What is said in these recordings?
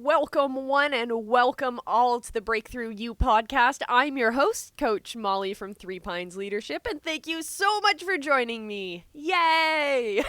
Welcome one and welcome all to the Breakthrough You podcast. I'm your host, Coach Molly from Three Pines Leadership, and thank you so much for joining me. Yay!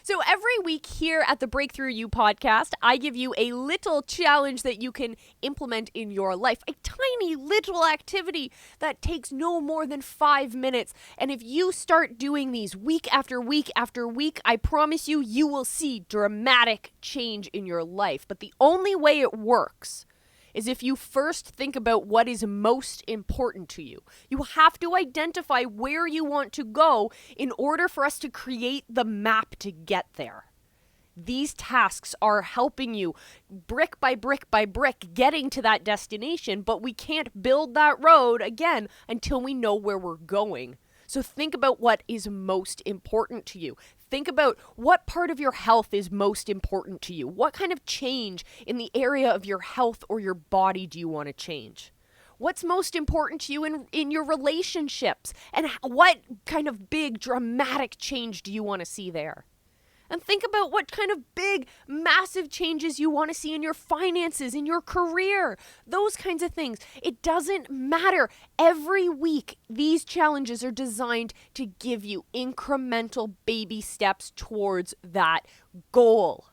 So every week here at the Breakthrough You podcast, I give you a little challenge that you can implement in your life. A tiny little activity that takes no more than 5 minutes. And if you start doing these week after week after week, I promise you, you will see dramatic change in your life. But the only way it works is if you first think about what is most important to you. You have to identify where you want to go in order for us to create the map to get there. These tasks are helping you brick by brick by brick getting to that destination, but we can't build that road again until we know where we're going. So think about what is most important to you. Think about what part of your health is most important to you. What kind of change in the area of your health or your body do you want to change? What's most important to you in your relationships? And what kind of big, dramatic change do you want to see there? And think about what kind of big, massive changes you want to see in your finances, in your career, those kinds of things. It doesn't matter. Every week, these challenges are designed to give you incremental baby steps towards that goal.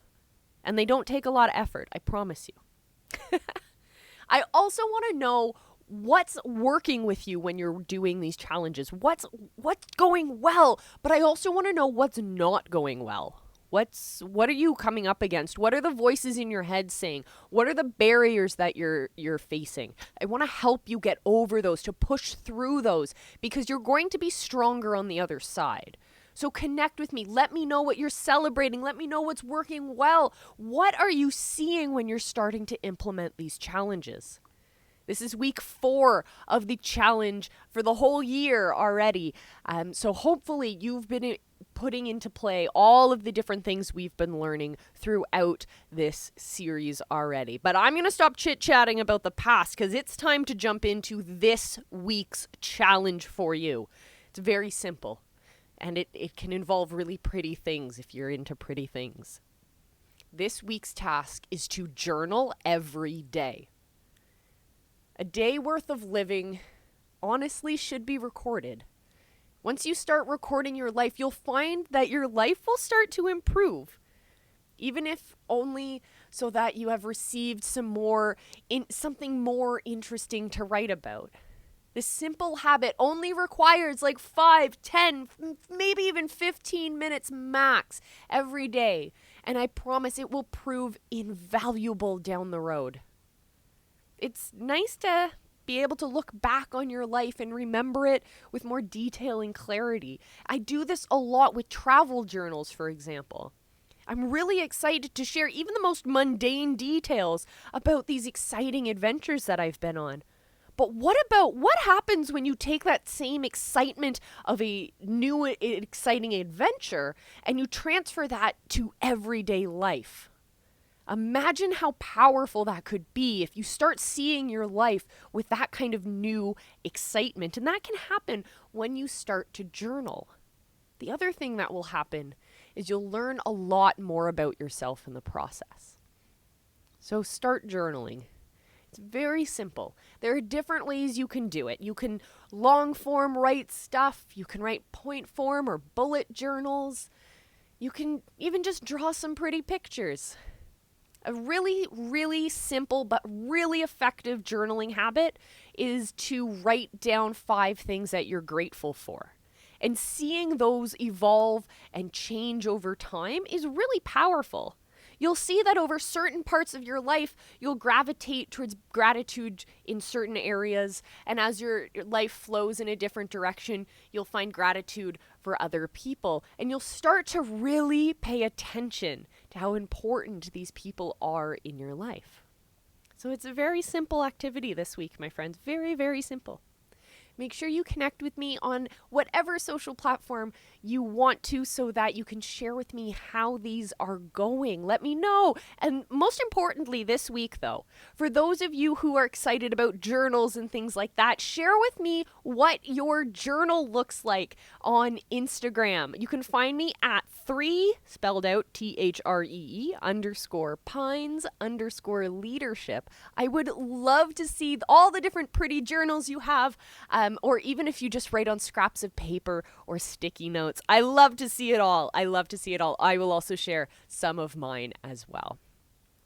And they don't take a lot of effort, I promise you. I also want to know what's working with you when you're doing these challenges. What's going well, but I also want to know what's not going well. What are you coming up against? What are the voices in your head saying? What are the barriers that you're facing? I want to help you get over those, to push through those, because you're going to be stronger on the other side. So connect with me. Let me know what you're celebrating. Let me know what's working well. What are you seeing when you're starting to implement these challenges? This is week 4 of the challenge for the whole year already. So hopefully you've been putting into play all of the different things we've been learning throughout this series already. But I'm going to stop chit-chatting about the past because it's time to jump into this week's challenge for you. It's very simple, and it can involve really pretty things if you're into pretty things. This week's task is to journal every day. A day worth of living honestly should be recorded. Once you start recording your life, you'll find that your life will start to improve. Even if only so that you have received something more interesting to write about. This simple habit only requires like 5, 10, maybe even 15 minutes max every day. And I promise it will prove invaluable down the road. It's nice to be able to look back on your life and remember it with more detail and clarity. I do this a lot with travel journals, for example. I'm really excited to share even the most mundane details about these exciting adventures that I've been on. But what happens when you take that same excitement of a new exciting adventure and you transfer that to everyday life? Imagine how powerful that could be if you start seeing your life with that kind of new excitement. And that can happen when you start to journal. The other thing that will happen is you'll learn a lot more about yourself in the process. So start journaling. It's very simple. There are different ways you can do it. You can long form write stuff. You can write point form or bullet journals. You can even just draw some pretty pictures. A really, really simple but really effective journaling habit is to write down 5 things that you're grateful for. And seeing those evolve and change over time is really powerful. You'll see that over certain parts of your life, you'll gravitate towards gratitude in certain areas. And as your life flows in a different direction, you'll find gratitude for other people. And you'll start to really pay attention to how important these people are in your life. So it's a very simple activity this week, my friends. Very, very simple. Make sure you connect with me on whatever social platform you want to so that you can share with me how these are going. Let me know. And most importantly, this week though, for those of you who are excited about journals and things like that, share with me what your journal looks like on Instagram. You can find me at 3, spelled out THREE _pines_leadership. I would love to see all the different pretty journals you have, or even if you just write on scraps of paper or sticky notes. I love to see it all. I love to see it all. I will also share some of mine as well.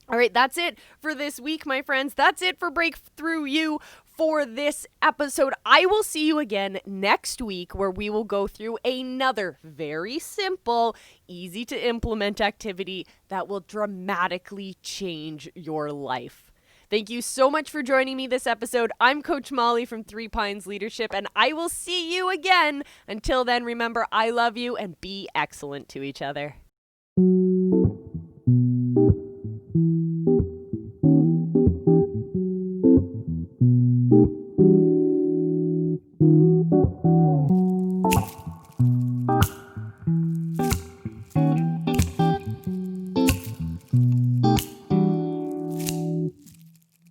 All right, that's it for this week, my friends. That's it for Breakthrough You for this episode. I will see you again next week where we will go through another very simple, easy to implement activity that will dramatically change your life. Thank you so much for joining me this episode. I'm Coach Molly from Three Pines Leadership, and I will see you again. Until then, remember, I love you and be excellent to each other.